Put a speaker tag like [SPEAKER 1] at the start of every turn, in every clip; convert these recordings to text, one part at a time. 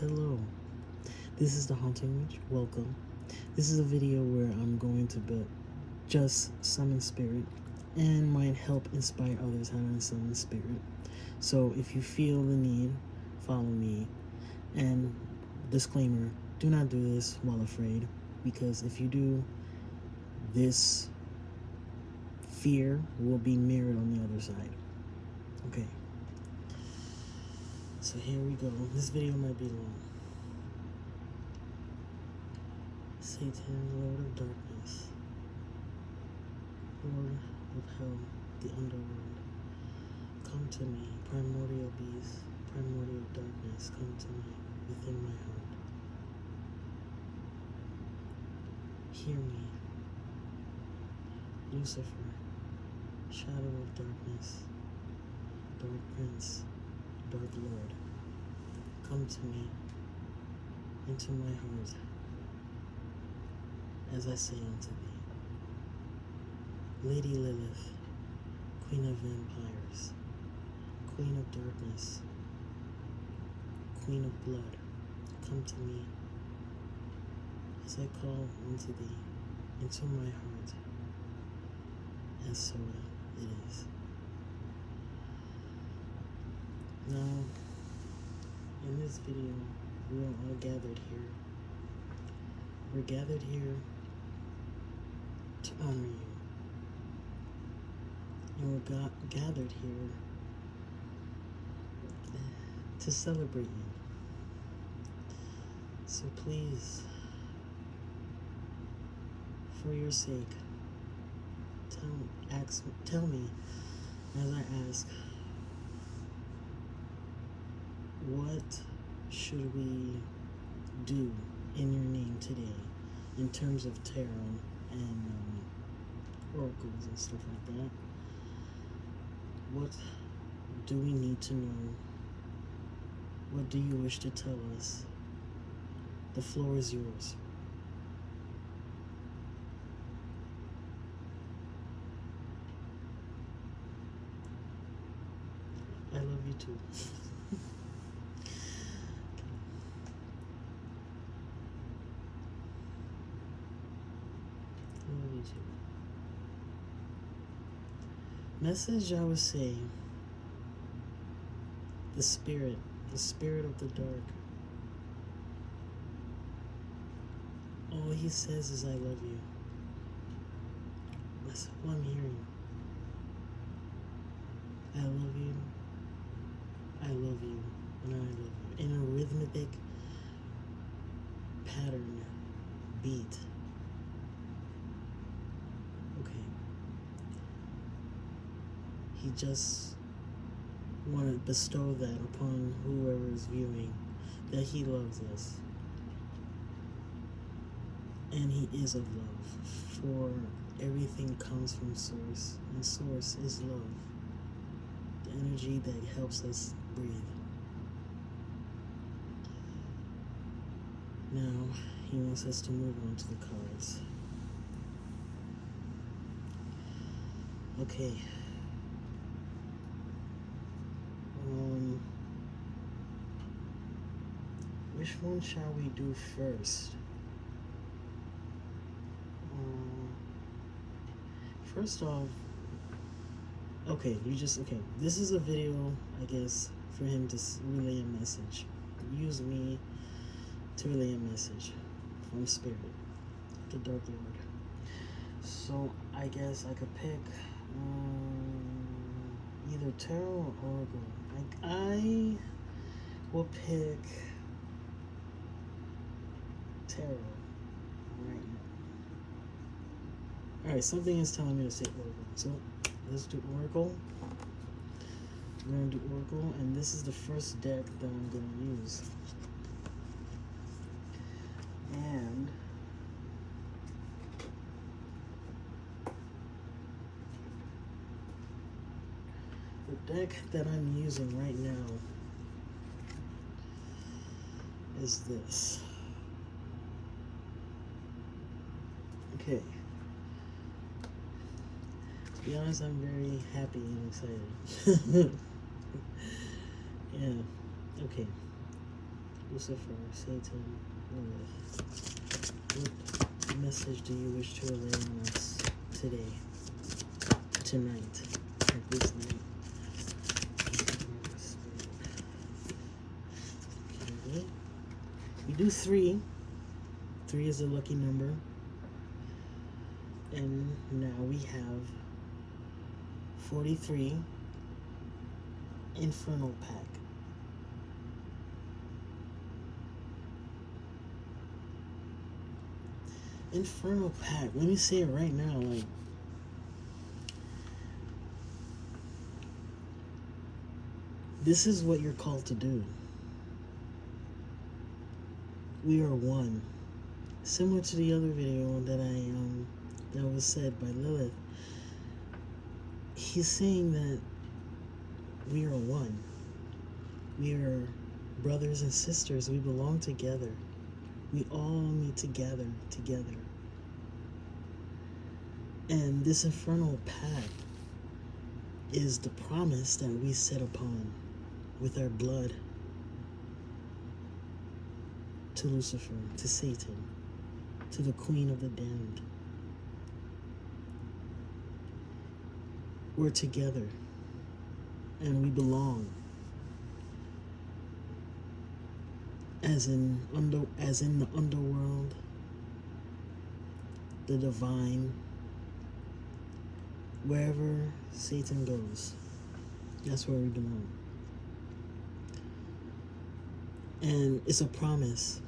[SPEAKER 1] Hello, this is the Haunting Witch. Welcome. This is a video where I'm going to just summon spirit and might help inspire others how to summon spirit. So if you feel the need, follow me. And disclaimer, do not do this while afraid, because if you do, this fear will be mirrored on the other side. Okay. So here we go. This video might be long. Satan, Lord of Darkness, Lord of Hell, the Underworld, come to me, primordial beast, primordial darkness, come to me, within my heart. Hear me, Lucifer, shadow of darkness, dark prince, dark lord, come to me, into my heart, as I say unto thee. Lady Lilith, Queen of Vampires, Queen of Darkness, Queen of Blood, come to me, as I call unto thee, into my heart, and so it is. Now, in this video, we are all gathered here. We're gathered here to honor you. And we're gathered here to celebrate you. So please, for your sake, tell me as I ask, what should we do in your name today in terms of tarot and oracles and stuff like that? What do we need to know? What do you wish to tell us? The floor is yours. I love you too. I love you too. Message I would say, the spirit of the dark. All he says is I love you. That's all I'm hearing. I love you, I love you, and I love you. In a rhythmic pattern, beat. Okay. He just want to bestow that upon whoever is viewing, that he loves us. And he is of love, for everything comes from source, and source is love, the energy that helps us breathe. Now, he wants us to move on to the cards. Okay. Which one shall we do first? First off, okay, this is a video, I guess, for him to relay a message. Use me to relay a message from Spirit, the Dark Lord. So, I guess I could pick either Tarot or Oracle. I will pick Tarot right now. Alright, something is telling me to say Oracle. So, let's do Oracle. We're going to do Oracle, and this is the first deck that I'm going to use. And the deck that I'm using right now is this. Okay. To be honest, I'm very happy and excited. Yeah. Okay. Lucifer, Satan, Lilith. What message do you wish to relay on us today, tonight, at this night? Okay. We do 3. 3 is a lucky number. And now we have 43, Infernal Pack. Infernal Pack, let me say it right now, like, this is what you're called to do. We are one. Similar to the other video that was said by Lilith. He's saying that we are one. We are brothers and sisters. We belong together. We all need to gather together. And this infernal pact is the promise that we set upon with our blood to Lucifer, to Satan, to the Queen of the Damned. We're together, and we belong. As in the underworld, the divine, wherever Satan goes, that's where we belong. And it's a promise.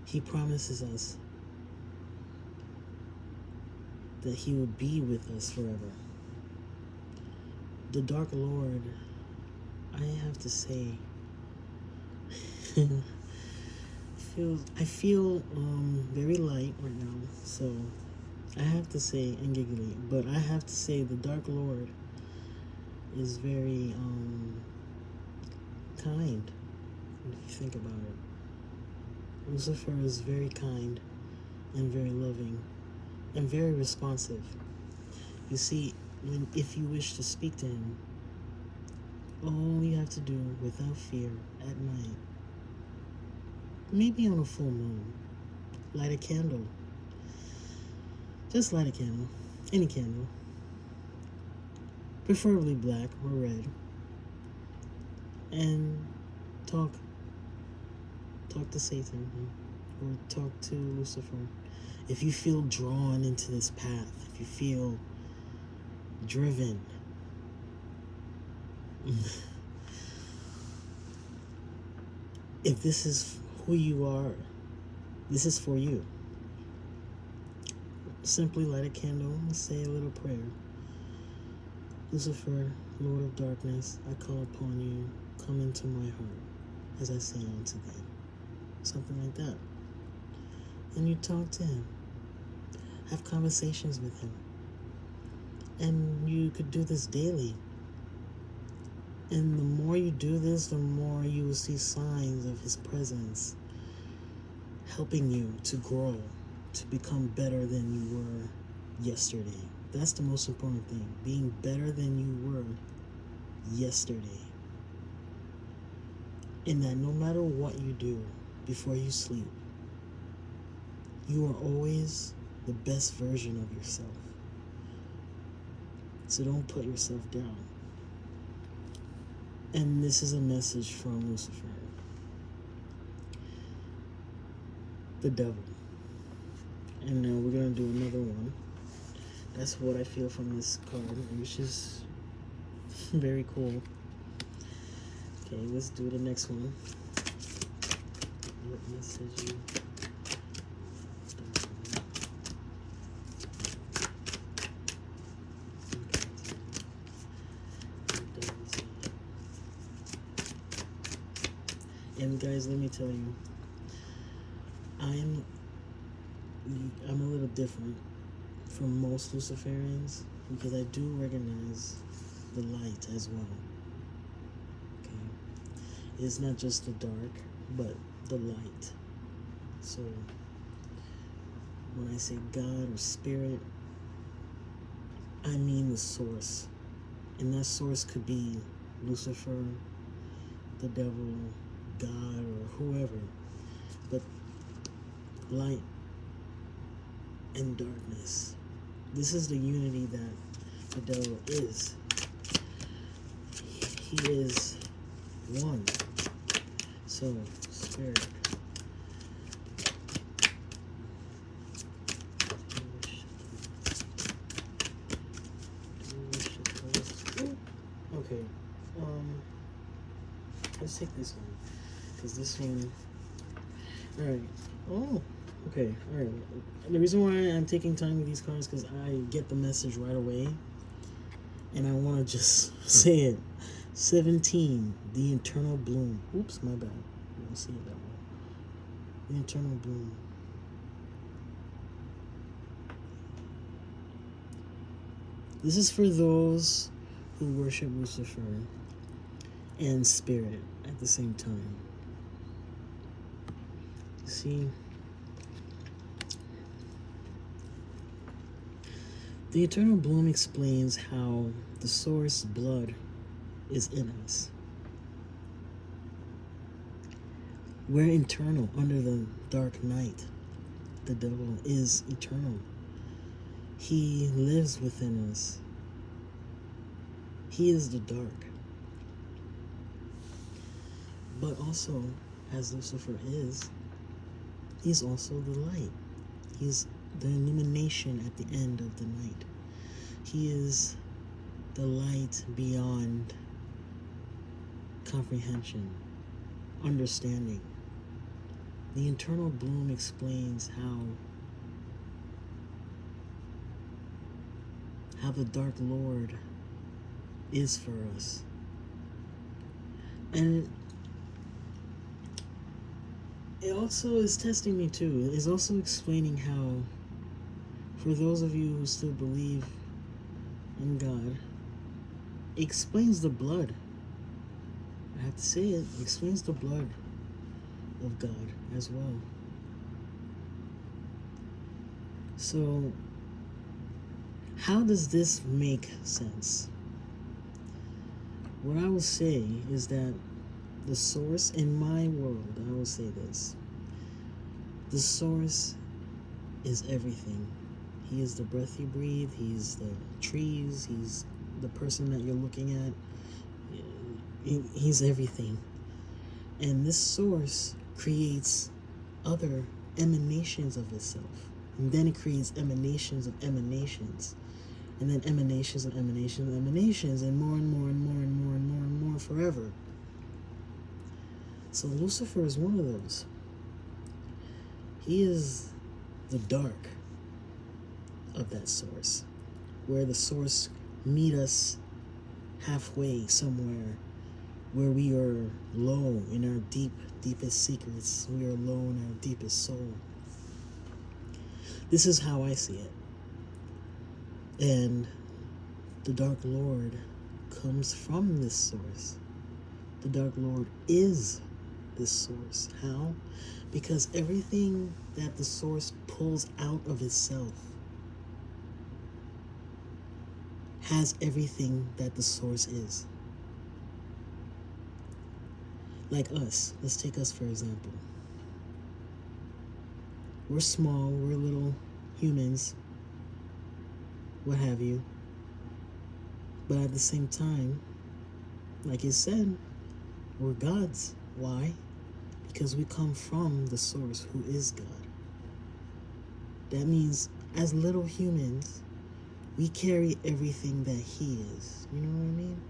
[SPEAKER 1] He promises us that he will be with us forever. The Dark Lord, I have to say, I feel very light right now, so I have to say, and giggly, but I have to say the Dark Lord is very kind, if you think about it. Lucifer is very kind and very loving and very responsive. You see, if you wish to speak to him, all you have to do without fear at night, maybe on a full moon, light a candle. Just light a candle, any candle, preferably black or red, and talk to Satan or talk to Lucifer. If you feel drawn into this path, if you feel driven, if this is who you are, this is for you. Simply light a candle and say a little prayer. Lucifer, Lord of Darkness, I call upon you. Come into my heart as I say unto thee. Something like that. And you talk to him. Have conversations with him. And you could do this daily. And the more you do this, the more you will see signs of his presence helping you to grow, to become better than you were yesterday. That's the most important thing. Being better than you were yesterday. And that no matter what you do before you sleep, you are always the best version of yourself. So don't put yourself down. And this is a message from Lucifer, the devil. And now we're going to do another one. That's what I feel from this card, which is very cool. Okay, let's do the next one. What message you... And guys, let me tell you, I'm a little different from most Luciferians because I do recognize the light as well. Okay, it's not just the dark, but the light. So when I say God or Spirit, I mean the source, and that source could be Lucifer, the devil, God, or whatever. But light and darkness. This is the unity that the devil is. He is one. So, spirit. Okay. Let's take this one. Because this one... Alright. Oh, okay. Alright. The reason why I'm taking time with these cards is because I get the message right away. And I want to just say it. 17. The Eternal Bloom. Oops, my bad. I don't see it that well. The Eternal Bloom. This is for those who worship Lucifer and spirit at the same time. See, the Eternal Bloom explains how the source blood is in us. We're eternal under the dark night. The devil is eternal. He lives within us. He is the dark. But also, as Lucifer is, he's also the light. He's the illumination at the end of the night. He is the light beyond comprehension, understanding. The Eternal Bloom explains how the Dark Lord is for us. And it also is testing me too. It's also explaining how, for those of you who still believe in God, it explains the blood. I have to say it. It explains the blood of God as well. So, how does this make sense? What I will say is that the source in my world, I will say this. The source is everything. He is the breath you breathe. He's the trees. He's the person that you're looking at. He's everything. And this source creates other emanations of itself. And then it creates emanations of emanations. And then emanations of emanations of emanations. And more and more and more and more and more and more forever. So Lucifer is one of those. He is the dark of that source. Where the source meet us halfway somewhere. Where we are low in our deepest secrets. We are low in our deepest soul. This is how I see it. And the Dark Lord comes from this source. The Dark Lord is this source. How? Because everything that the source pulls out of itself has everything that the source is. Like us. Let's take us for example. We're small, we're little humans, what have you. But at the same time, like it said, we're gods. Why? Because we come from the source who is God. That means as little humans, we carry everything that he is. You know what I mean?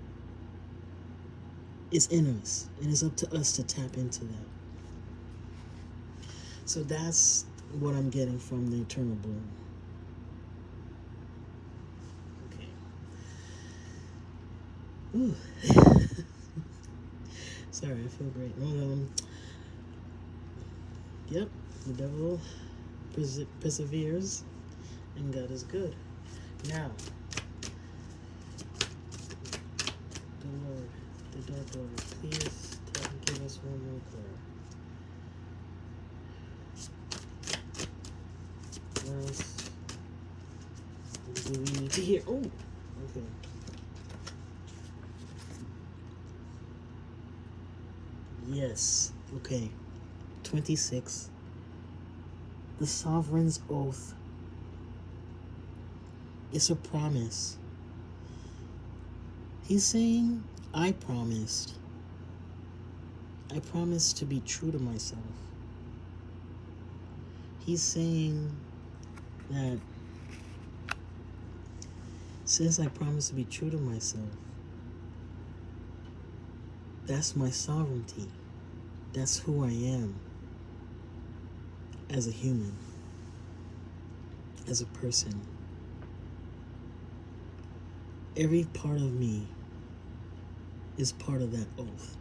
[SPEAKER 1] It's in us, and it's up to us to tap into that. So that's what I'm getting from the Eternal Bloom. Okay. Ooh. Sorry, I feel great. Yep, the devil perseveres, and God is good. Now, the Lord, the Dark Lord, please give us one more card. What else do we need to hear? Oh, okay. Yes, okay. 26, the sovereign's oath is a promise. He's saying, I promised to be true to myself. He's saying that since I promised to be true to myself, that's my sovereignty. That's who I am as a human, as a person. Every part of me is part of that oath.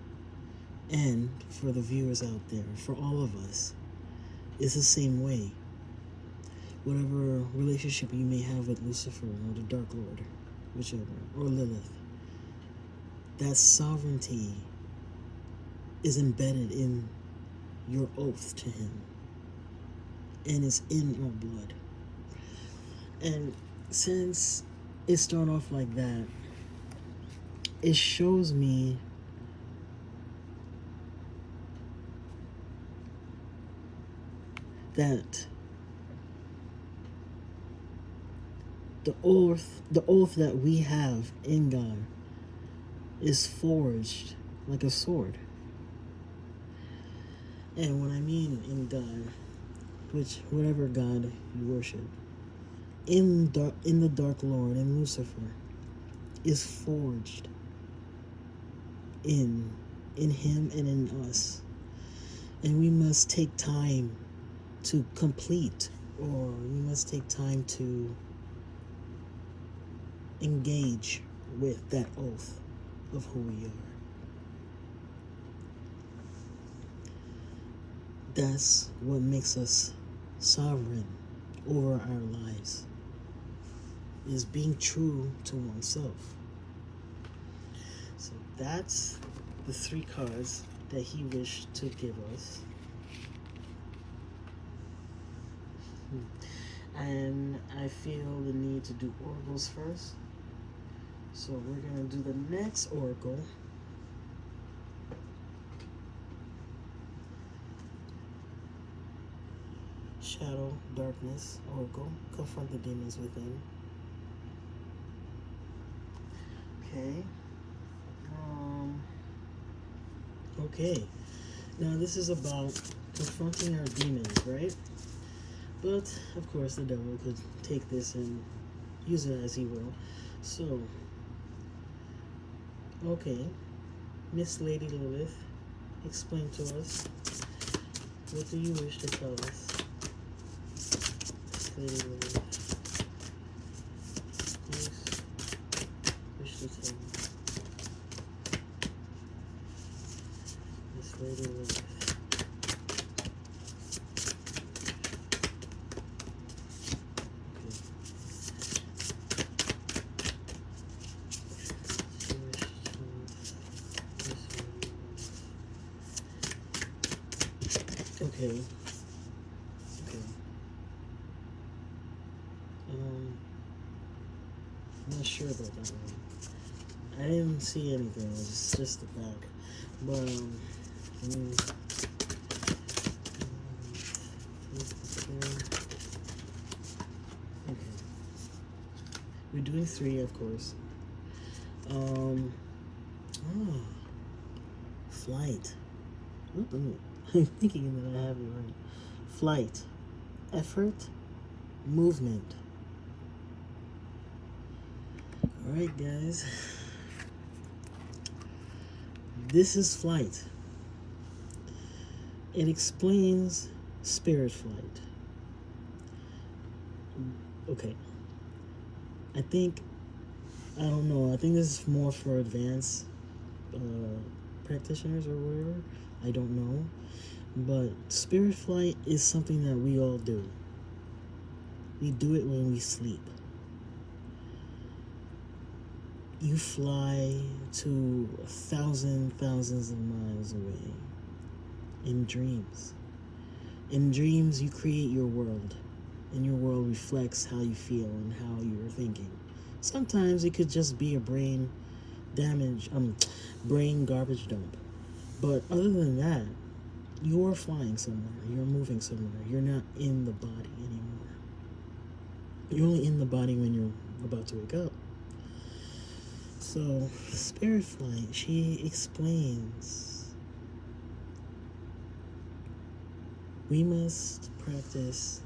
[SPEAKER 1] And for the viewers out there, for all of us, it's the same way. Whatever relationship you may have with Lucifer or the Dark Lord, whichever, or Lilith, that sovereignty is embedded in your oath to him, and it's in our blood. And since it started off like that, it shows me that the oath that we have in God is forged like a sword. And when I mean in God, which whatever God you worship, in the Dark Lord and Lucifer is forged in him and in us. And we must take time to complete, or we must take time to engage with that oath of who we are. That's what makes us sovereign over our lives, is being true to oneself. So that's the 3 cards that he wished to give us. And I feel the need to do oracles first. So we're going to do the next oracle. Shadow, darkness, oracle. Confront the demons within. Okay. Okay. Now this is about confronting our demons, right? But of course the devil could take this and use it as he will. So, okay, Miss Lady Lilith, explain to us, what do you wish to tell us? Miss Lady Lilith, yes, wish to tell me. Miss Lady Lilith. Okay. Okay. I'm not sure about that one. I didn't see anything. It was just the back. But okay. We're doing 3, of course. Flight. I'm thinking that I have it right. Flight, effort, movement. Alright, guys. This is flight. It explains spirit flight. Okay. I don't know. I think this is more for advanced practitioners or whatever. I don't know. But spirit flight is something that we all do. We do it when we sleep. You fly to thousands of miles away in dreams. In dreams, you create your world, and your world reflects how you feel and how you're thinking. Sometimes it could just be a brain garbage dump. But other than that, You're flying somewhere. You're moving somewhere. You're not in the body anymore. You're only in the body when you're about to wake up. So, spirit flight, she explains we must practice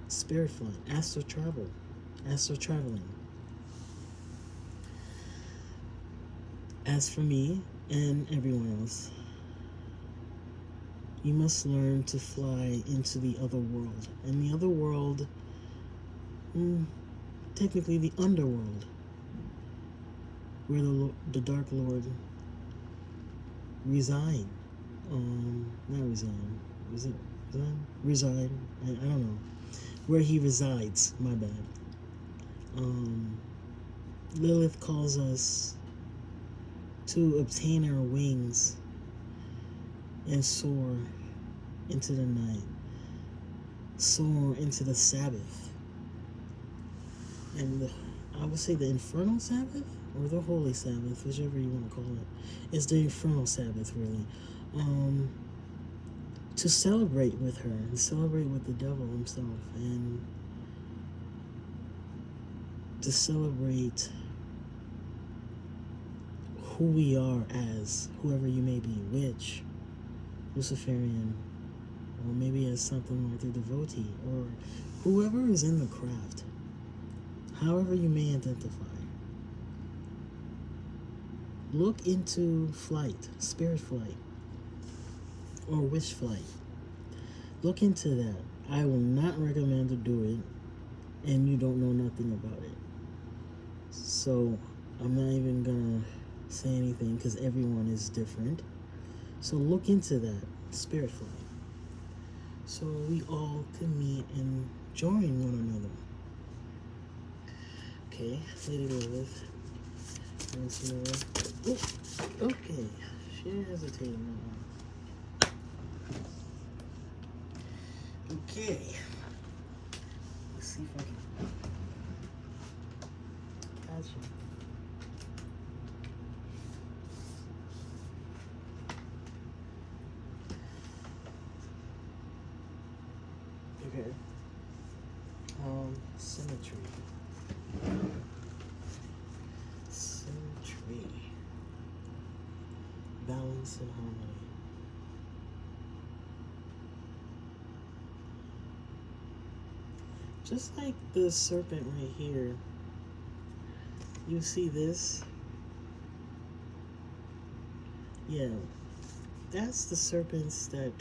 [SPEAKER 1] spirit flight, astral traveling. As for me and everyone else, you must learn to fly into the other world. And the other world, technically the underworld, where the Dark Lord reside. Not resign. Is it resign? Reside. I don't know. Where he resides. My bad. Lilith calls us to obtain our wings and soar into the night. Soar into the Sabbath. And I would say the Infernal Sabbath or the Holy Sabbath, whichever you want to call it. It's the Infernal Sabbath, really. To celebrate with her and celebrate with the devil himself, and to celebrate who we are as whoever you may be, witch, Luciferian, or maybe as something like a devotee, or whoever is in the craft, however you may identify. Look into flight, spirit flight, or wish flight. Look into that. I will not recommend to do it, and you don't know nothing about it. So I'm not even gonna say anything because everyone is different. So look into that, spirit flight, so we all can meet and join one another. Okay, Lady Lilith. Okay, she didn't hesitate on that one. Okay, let's see if I can catch you. Okay. Symmetry. Balance and harmony. Just like the serpent right here, you see this? Yeah, that's the serpents that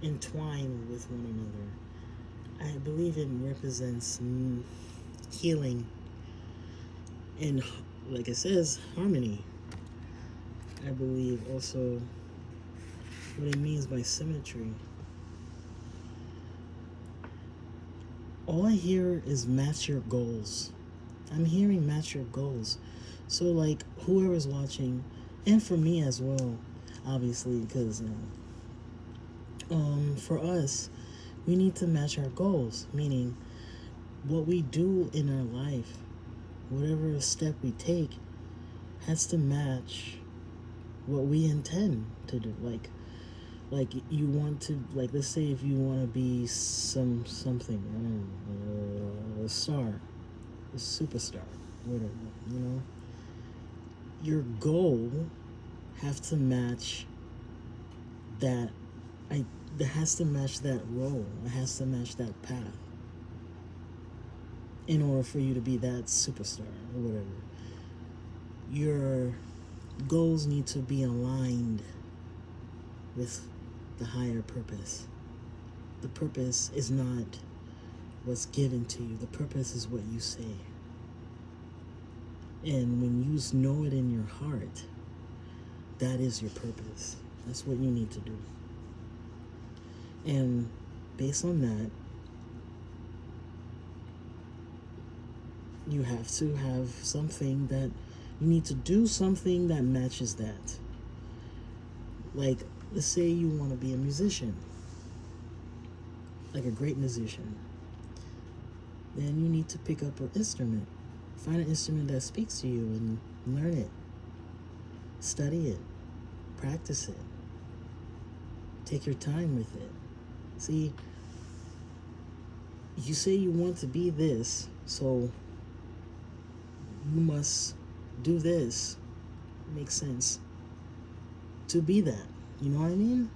[SPEAKER 1] entwine with one another. I believe it represents healing and, like it says, harmony. I believe also what it means by symmetry. All I hear is match your goals. I'm hearing match your goals. So like whoever's watching, and for me as well, obviously, because for us, we need to match our goals, meaning what we do in our life, whatever step we take, has to match what we intend to do. Like you want to, like, let's say if you want to be something, I don't know, a star, a superstar, whatever, you know, your goal have to match that. It has to match that role. It has to match that path in order for you to be that superstar or whatever. Your goals need to be aligned with the higher purpose. The purpose is not what's given to you. The purpose is what you say. And when you know it in your heart, that is your purpose. That's what you need to do. And based on that, you have to have something that you need to do, something that matches that. Like, let's say you want to be a musician, like a great musician. Then you need to pick up an instrument. Find an instrument that speaks to you and learn it. Study it. Practice it. Take your time with it. See, you say you want to be this, so you must do this. Makes sense to be that. You know what I mean?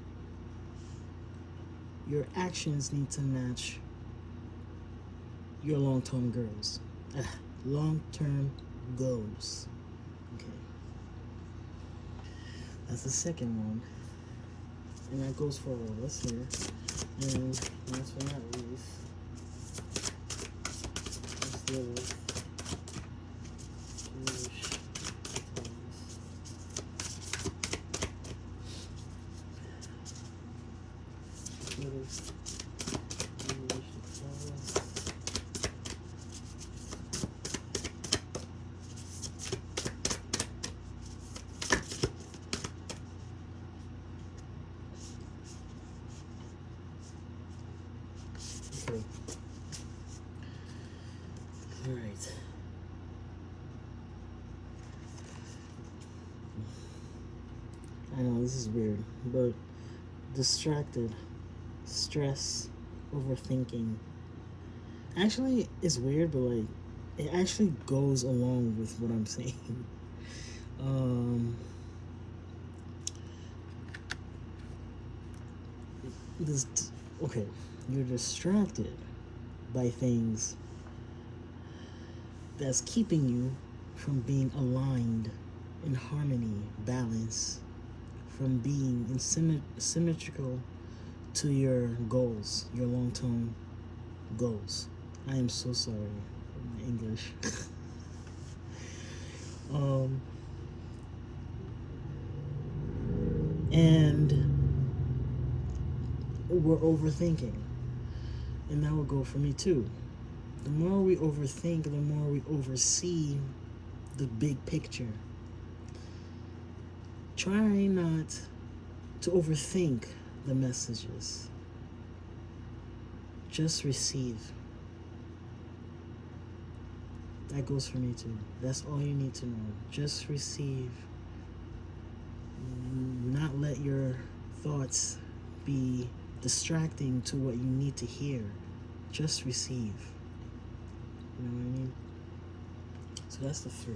[SPEAKER 1] Your actions need to match your long-term goals. Long-term goals. Okay. That's the second one. And that goes for all of us here. And last but not least, let's deal with Jewish details. Jewish details. Okay. All right. I know this is weird, but distracted, stress, overthinking. Actually, it's weird, but like, it actually goes along with what I'm saying. This, okay, you're distracted by things that's keeping you from being aligned in harmony, balance, from being symmetrical to your goals, your long-term goals. I am so sorry for my English. And we're overthinking, and that will go for me too. The more we overthink, the more we oversee the big picture. Try not to overthink the messages. Just receive. That goes for me too. That's all you need to know. Just receive. Not let your thoughts be distracting to what you need to hear. Just receive. You know what I mean? So that's the 3.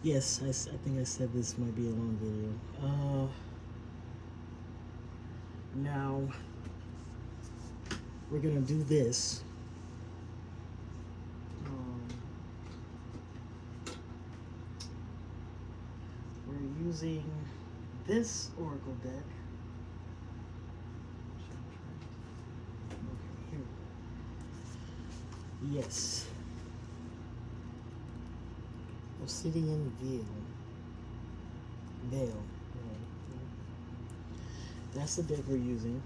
[SPEAKER 1] Yes, I think I said this might be a long video. Now, we're gonna do this. We're using this oracle deck. Okay, here we go. Yes. Obsidian Veil. Veil. That's the deck we're using.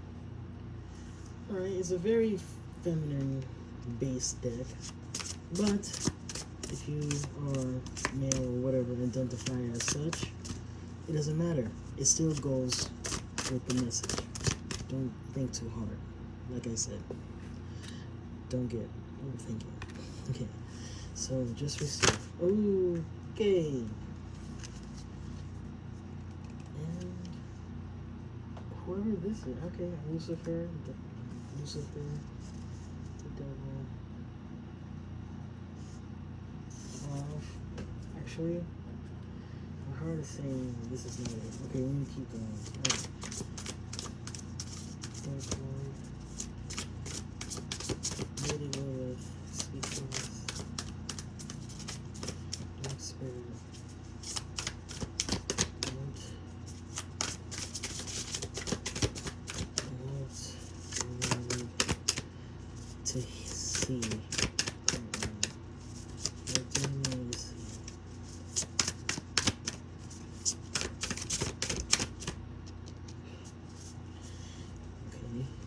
[SPEAKER 1] Alright, it's a very feminine based deck. But if you are male or whatever, identify as such, it doesn't matter. It still goes with the message. Don't think too hard. Like I said, don't get overthinking. Okay, so just receive. Okay. And whoever this is, okay, Lucifer, the devil. Actually, I heard it saying this is not it. Okay, let me keep going. Right. Dark Lord. Lady Lilith. Speechless. Dark Spirit. What we need to see.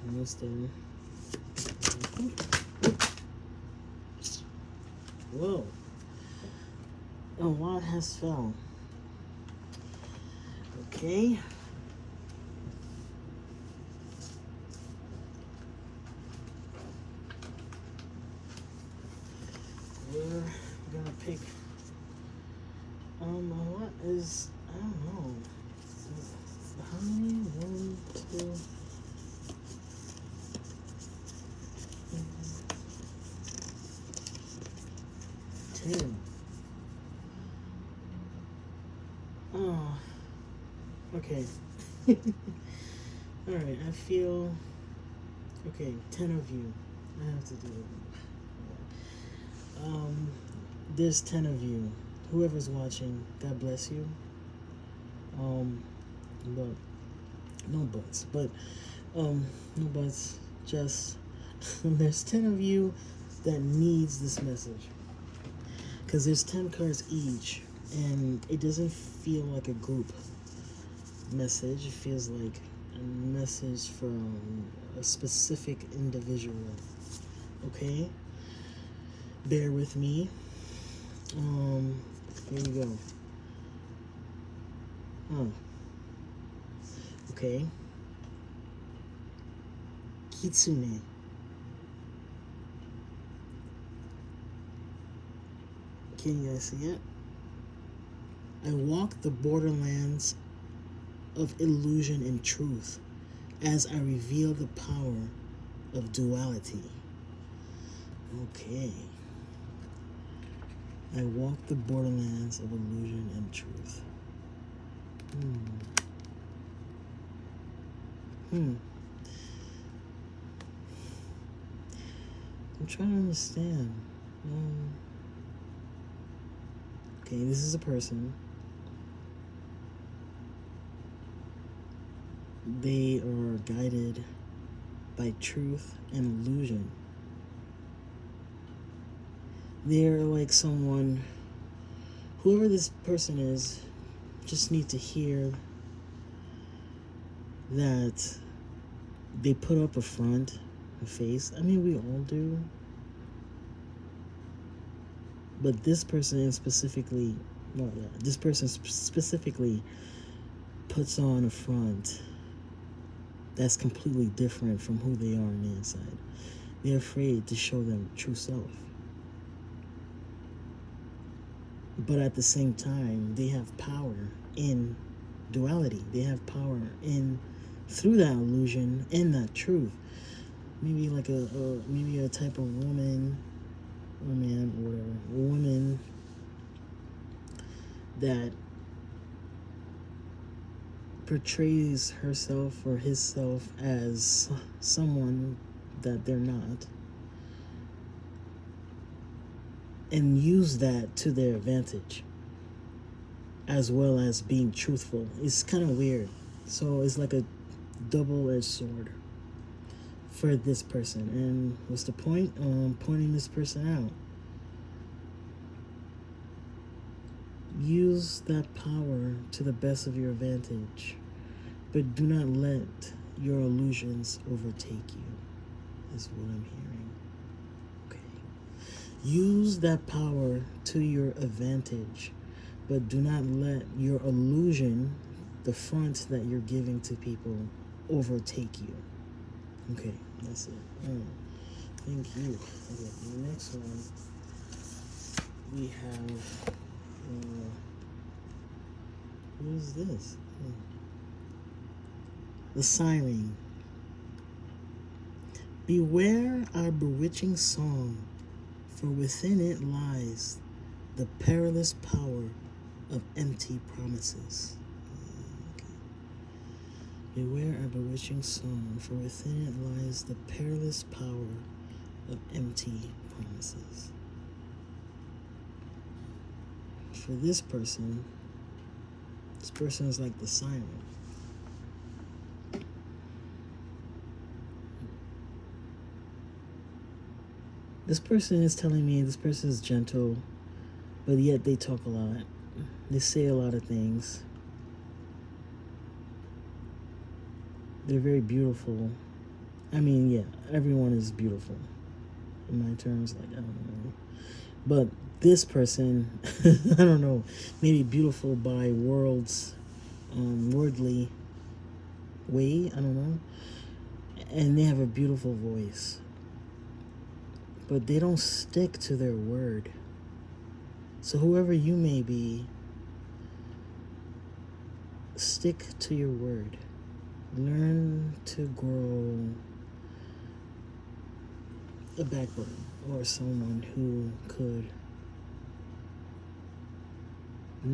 [SPEAKER 1] Almost there. Whoa. A lot has fell. Okay. We're gonna pick a lot is, I don't know. How many? 1, 10. Oh, okay. Alright, I feel... Okay, 10 of you. I have to do it. There's 10 of you. Whoever's watching, God bless you. But no buts. But no buts. Just there's 10 of you that needs this message. Because there's 10 cards each, and it doesn't feel like a group message. It feels like a message from a specific individual. Okay? Bear with me. Here we go. Okay. Kitsune. Can you guys see it? I walk the borderlands of illusion and truth as I reveal the power of duality. Okay. I walk the borderlands of illusion and truth. I'm trying to understand. Okay, this is a person. They are guided by truth and illusion. They're like someone, whoever this person is, just need to hear that they put up a front, a face. I mean, we all do. But this person specifically, this person specifically puts on a front that's completely different from who they are on the inside. They're afraid to show their true self. But at the same time, they have power in duality. They have power in through that illusion and that truth. Maybe like maybe a type of woman or man or whatever. A woman that portrays herself or himself as someone that they're not, and use that to their advantage, as well as being truthful. It's kind of weird. So it's like a double-edged sword for this person. And what's the point? Pointing this person out. Use that power to the best of your advantage, but do not let your illusions overtake you, is what I'm hearing. Okay. Use that power to your advantage, but do not let your illusion, the front that you're giving to people, overtake you. Okay, that's it. All right. Thank you. Okay, the next one we have. What is this? The siren. Beware our bewitching song, for within it lies the perilous power of empty promises. Okay. Beware our bewitching song, for within it lies the perilous power of empty promises. For this person is like the siren. This person is telling me this person is gentle, but yet they talk a lot. They say a lot of things. They're very beautiful. I mean, yeah, everyone is beautiful. In my terms, like, I don't know. But this person, I don't know, maybe beautiful by worldly way, I don't know. And they have a beautiful voice. But they don't stick to their word. So whoever you may be, stick to your word. Learn to grow a backbone, or someone who could Do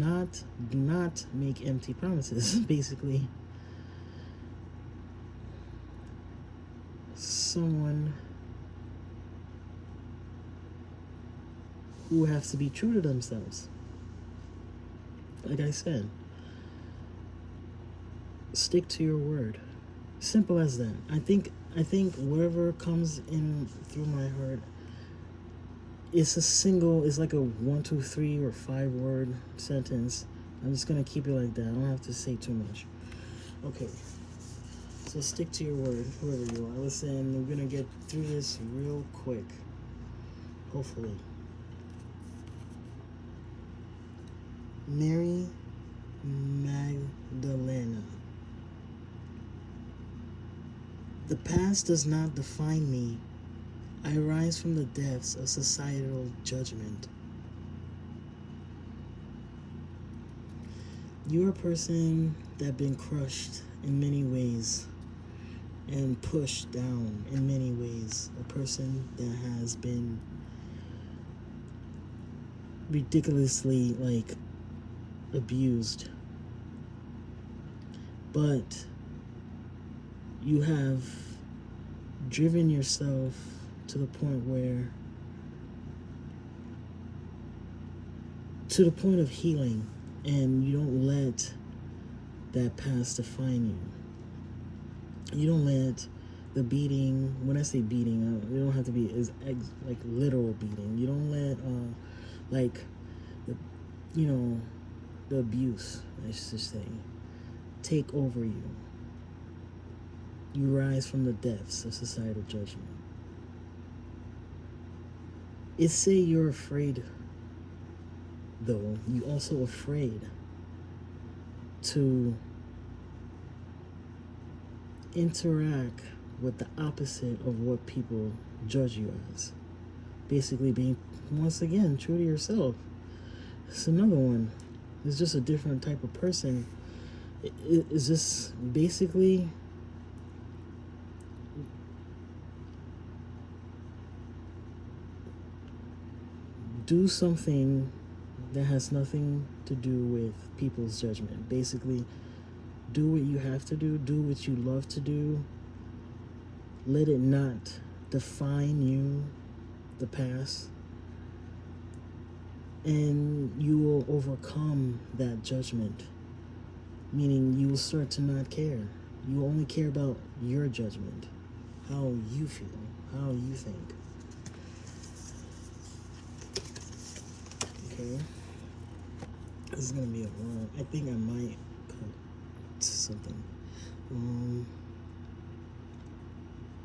[SPEAKER 1] not make empty promises. Basically, someone who has to be true to themselves. Like I said, stick to your word. Simple as that. I think whatever comes in through my heart, it's like a 1, 2, 3, or 5 word sentence. I'm just gonna keep it like that. I don't have to say too much. Okay. So stick to your word, whoever you are. Listen, we're gonna get through this real quick. Hopefully. Mary Magdalena. The past does not define me. I rise from the depths of societal judgment. You're a person that been crushed in many ways and pushed down in many ways. A person that has been ridiculously abused. But you have driven yourself to the point of healing, and you don't let that past define you. You don't let the beating, when I say beating, it don't have to be like literal beating. You don't let the abuse, I should say, take over you. You rise from the depths of societal judgment. It's say you're afraid, though. You also afraid to interact with the opposite of what people judge you as. Basically being, once again, true to yourself. It's another one. It's just a different type of person. It's just basically do something that has nothing to do with people's judgment. Basically, do what you have to do what you love to do. Let it not define you, the past, and you will overcome that judgment. Meaning you will start to not care. You will only care about your judgment, how you feel, how you think. Okay? This is gonna be a long. I think I might cut something.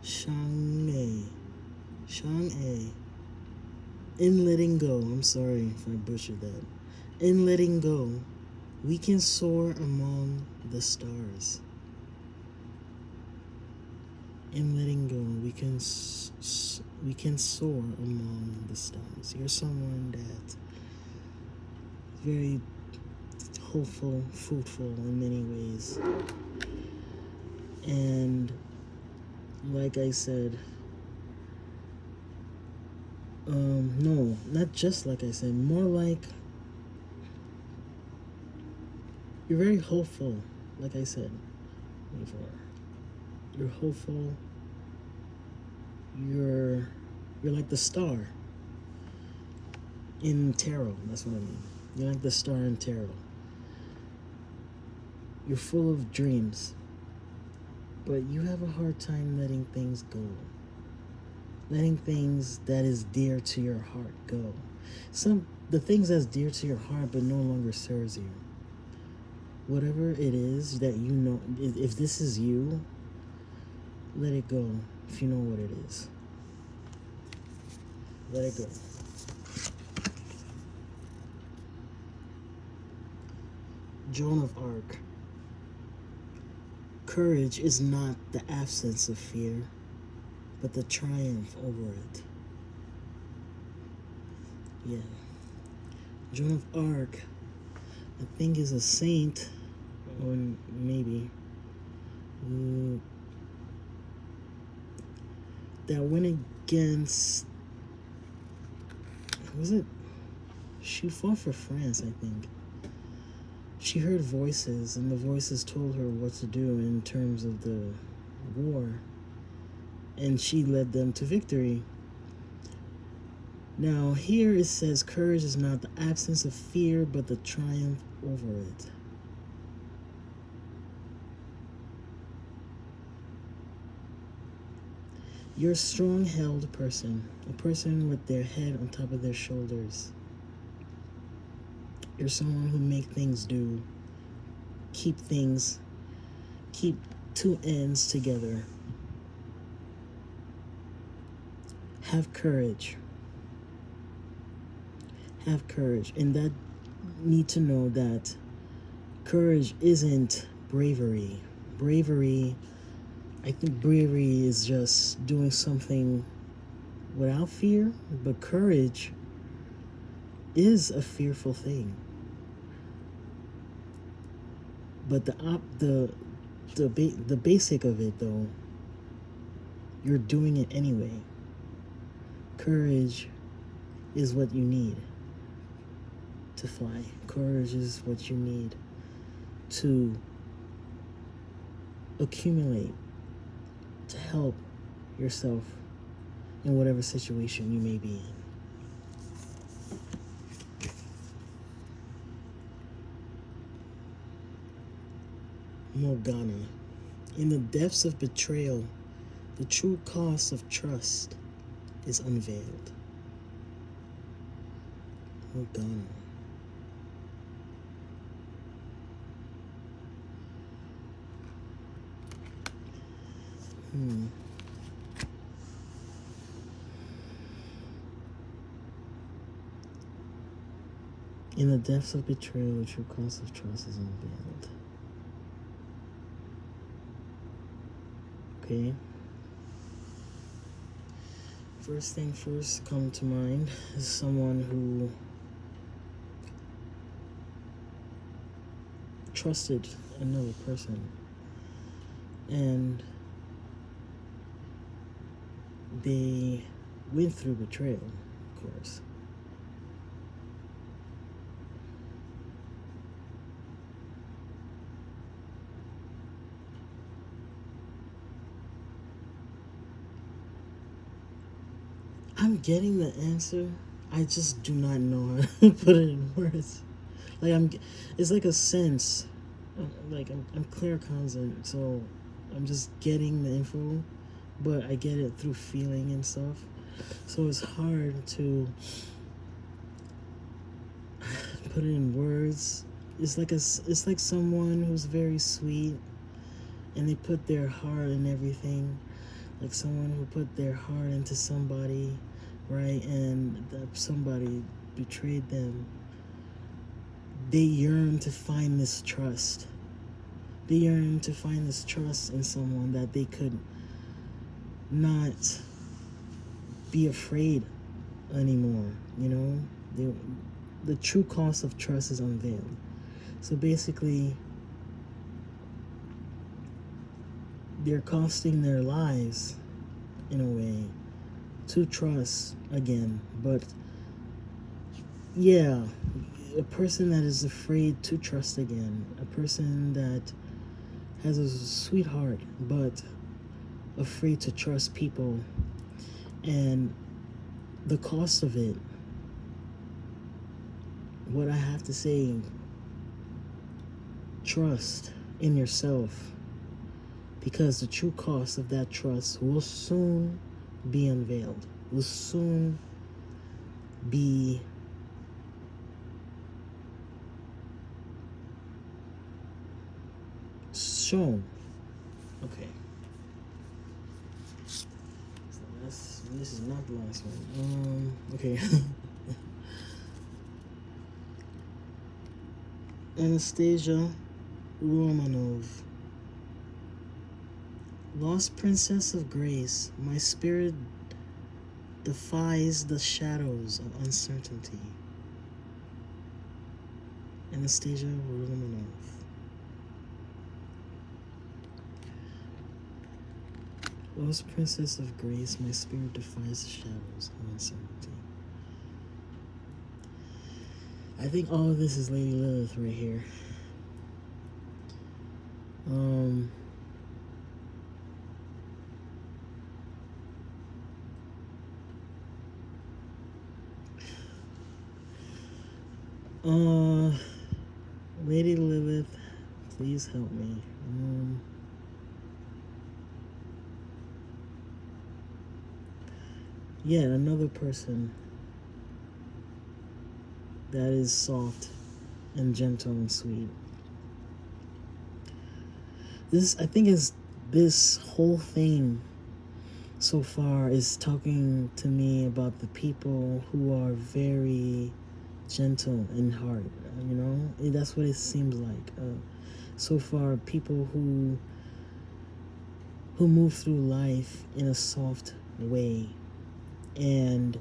[SPEAKER 1] Shang-A. In letting go, I'm sorry if I butchered that. In letting go, we can soar among the stars. In letting go, we can soar among the stars. You're someone that very hopeful, fruitful in many ways. And like I said, no, not just like I said, more like you're very hopeful, like I said before. You're hopeful. You're like the star in tarot. That's what I mean. You're like the star in tarot. You're full of dreams, but you have a hard time letting things go. Letting things that is dear to your heart go. The things that's dear to your heart but no longer serves you. Whatever it is that you know, if this is you, let it go. If you know what it is, let it go. Joan of Arc. Courage is not the absence of fear, but the triumph over it. Yeah. Joan of Arc, I think, is a saint, or maybe, that went against, was it? She fought for France, I think. she heard voices, and the voices told her what to do in terms of the war, and she led them to victory. Now, here it says, courage is not the absence of fear, but the triumph over it. You're a strong-held person, a person with their head on top of their shoulders. You're someone who make things do, keep two ends together. Have courage. Have courage. And that need to know that courage isn't bravery. I think bravery is just doing something without fear, but courage is a fearful thing. But the basic of it, though, you're doing it anyway. Courage is what you need to fly. Courage is what you need to accumulate, to help yourself in whatever situation you may be in. Morgana. In the depths of betrayal, the true cost of trust is unveiled. Morgana. In the depths of betrayal, the true cost of trust is unveiled. Okay. First thing first come to mind is someone who trusted another person, and they went through betrayal, of course. I'm getting the answer. I just do not know how to put it in words. Like it's like a sense. Like I'm claircognizant, so I'm just getting the info, but I get it through feeling and stuff. So it's hard to put it in words. It's like someone who's very sweet, and they put their heart in everything. Like someone who put their heart into somebody, right? And that somebody betrayed them. They yearn to find this trust. They yearn to find this trust in someone that they could not be afraid anymore, you know? The true cost of trust is unveiled. So basically, they're costing their lives, in a way, to trust again. But yeah, a person that is afraid to trust again, a person that has a sweetheart but afraid to trust people, and the cost of it, what I have to say, trust in yourself, because the true cost of that trust will soon be unveiled, will soon be shown. Okay. So this is not the last one. Okay. Anastasia Romanov. Lost Princess of Grace, my spirit defies the shadows of uncertainty. Anastasia Romanov. Lost Princess of Grace, my spirit defies the shadows of uncertainty. I think all of this is Lady Lilith right here. Um, Lady Lilith, please help me. Yeah, another person that is soft and gentle and sweet. I think, is this whole thing so far is talking to me about the people who are very gentle in heart. That's what it seems like. So far, people who move through life in a soft way and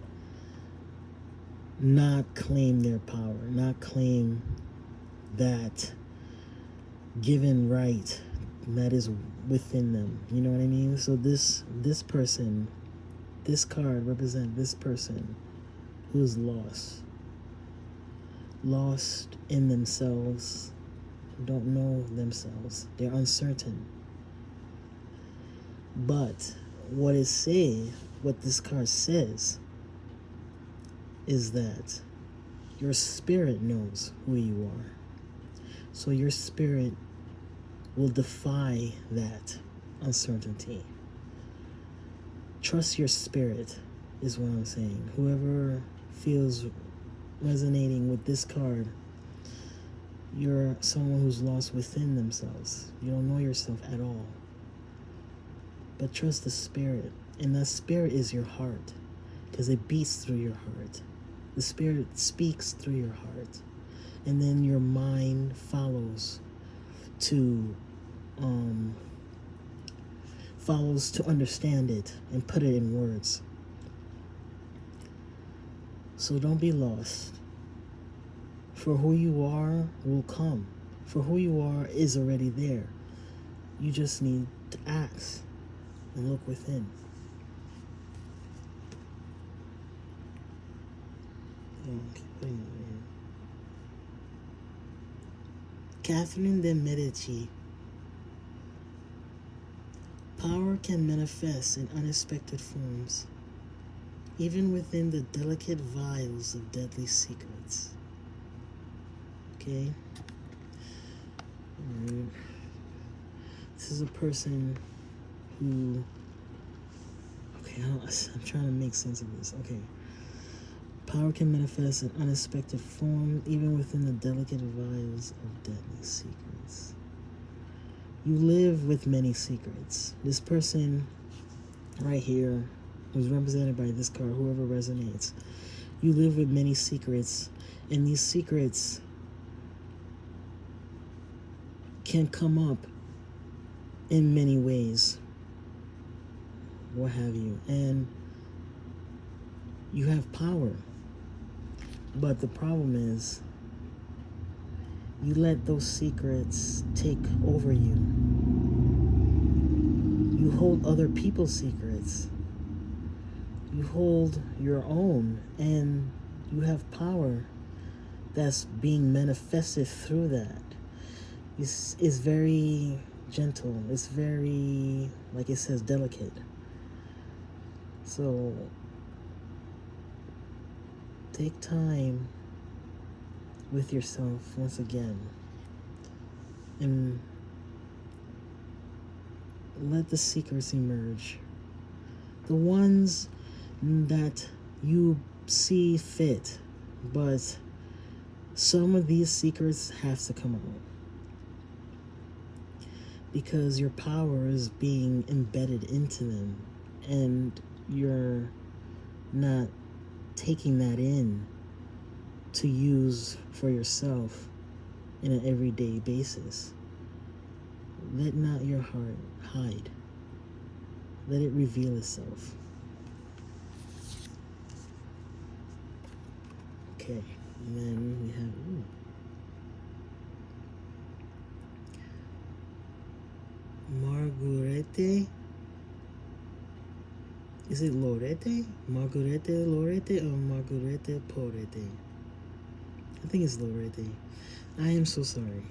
[SPEAKER 1] not claim their power, not claim that given right that is within them. You know what I mean? So this person, this card represents this person who's lost in themselves, don't know themselves, they're uncertain. But what this card says is that your spirit knows who you are. So your spirit will defy that uncertainty. Trust your spirit is what I'm saying. Whoever feels resonating with this card, you're someone who's lost within themselves. You don't know yourself at all. But trust the spirit. And that spirit is your heart, because it beats through your heart. The spirit speaks through your heart. And then your mind follows to understand it and put it in words. So don't be lost. For who you are will come. For who you are is already there. You just need to ask and look within. Catherine de Medici. Power can manifest in unexpected forms, even within the delicate vials of deadly secrets. Okay? This is a person who... Okay, I'm trying to make sense of this. Okay. Power can manifest in unexpected form, even within the delicate vials of deadly secrets. You live with many secrets. This person right here, who's represented by this card, whoever resonates, you live with many secrets, and these secrets can come up in many ways, what have you, and you have power. But the problem is, you let those secrets take over you. You hold other people's secrets. You hold your own, and you have power that's being manifested through that. It's very gentle. It's very, like it says, delicate. So take time with yourself once again and let the secrets emerge. The ones that you see fit, but some of these secrets have to come out because your power is being embedded into them, and you're not taking that in to use for yourself in an everyday basis. Let not your heart hide. Let it reveal itself. Okay, and then we have Margurete. Is it Lorete? Margurete Lorete or Margurete Porete? I think it's Lorete. I am so sorry.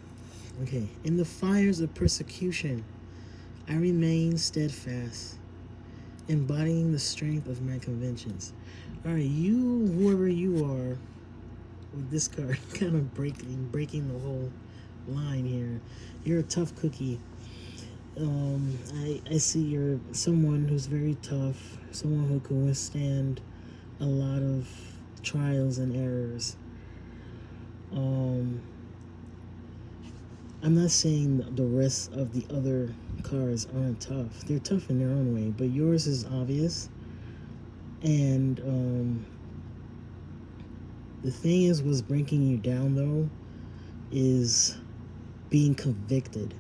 [SPEAKER 1] Okay. In the fires of persecution, I remain steadfast, embodying the strength of my convictions. All right, you, whoever you are, with this card, kind of breaking the whole line here. You're a tough cookie. I see you're someone who's very tough, someone who can withstand a lot of trials and errors. I'm not saying the rest of the other cards aren't tough. They're tough in their own way, but yours is obvious. And the thing is, what's breaking you down though is being convicted.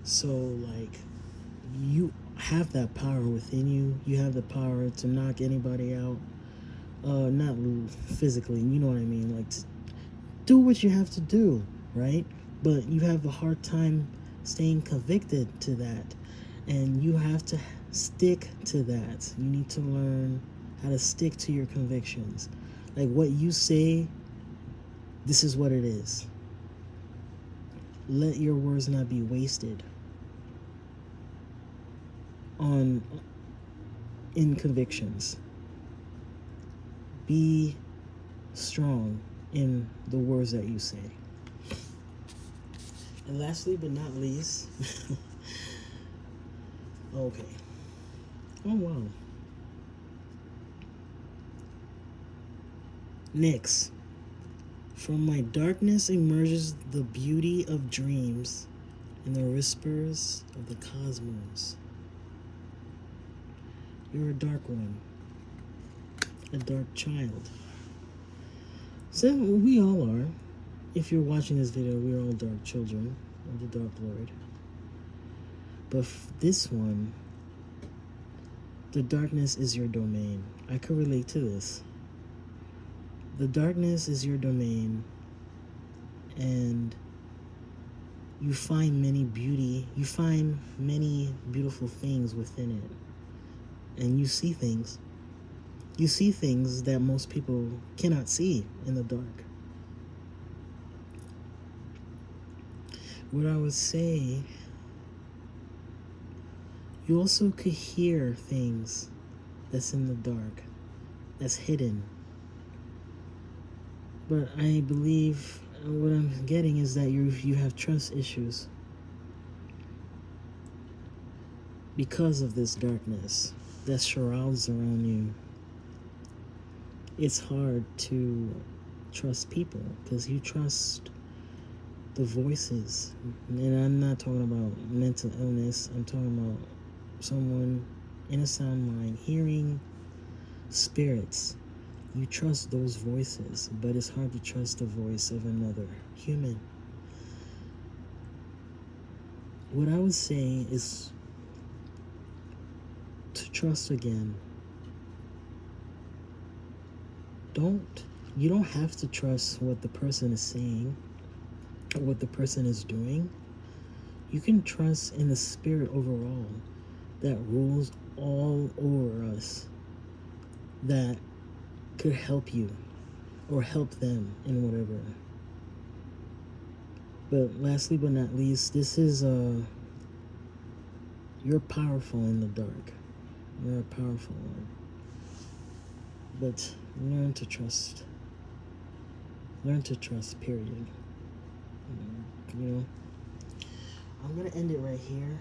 [SPEAKER 1] So like, you have that power within you. You have the power to knock anybody out. Not physically, you know what I mean, like to do what you have to do, right? But you have a hard time staying convicted to that, and you have to stick to that. You need to learn how to stick to your convictions. Like what you say, this is what it is. Let your words not be wasted in convictions. Be strong in the words that you say. And lastly but not least, okay. Oh wow. Next, from my darkness emerges the beauty of dreams and the whispers of the cosmos. You're a dark one, a dark child. So we all are. If you're watching this video, we're all dark children of the Dark Lord. But this one, the darkness is your domain. I could relate to this. The darkness is your domain, and you find many beautiful things within it. And you see things. You see things that most people cannot see in the dark. What I would say, you also could hear things that's in the dark, that's hidden. But I believe what I'm getting is that you have trust issues because of this darkness that surrounds around you. It's hard to trust people because you trust the voices. And I'm not talking about mental illness. I'm talking about someone in a sound mind hearing spirits. You trust those voices, but it's hard to trust the voice of another human. What I would say is to trust again. You don't have to trust what the person is saying or what the person is doing. You can trust in the spirit overall that rules all over us, that could help you or help them in whatever. But lastly but not least, this is you're powerful in the dark. You're a powerful one. But learn to trust. Learn to trust, period. You know, I'm gonna end it right here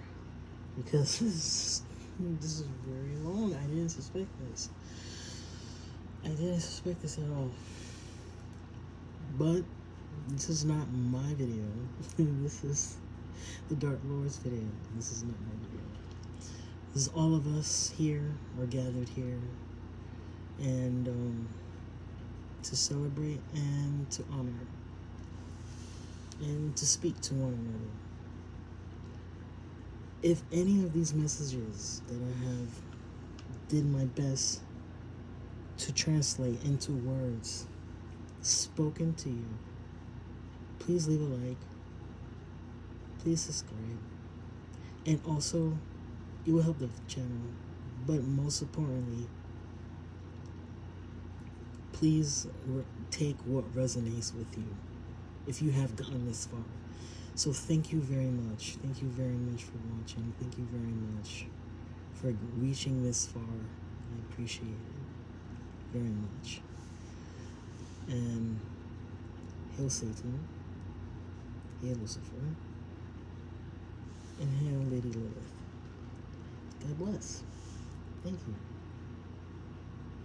[SPEAKER 1] because this is very long. I didn't suspect this. I didn't suspect this at all. But this is not my video. This is the Dark Lord's video. This is not my video. This is all of us here are gathered here, and to celebrate and to honor and to speak to one another. If any of these messages that I have did my best to translate into words spoken to you, please leave a like, please subscribe, and also it will help the channel. But most importantly, please take what resonates with you if you have gotten this far. So thank you very much. Thank you very much for watching. Thank you very much for reaching this far. I appreciate it very much. And hail Satan, hail Lucifer, and hail Lady Lilith. God bless. Thank you.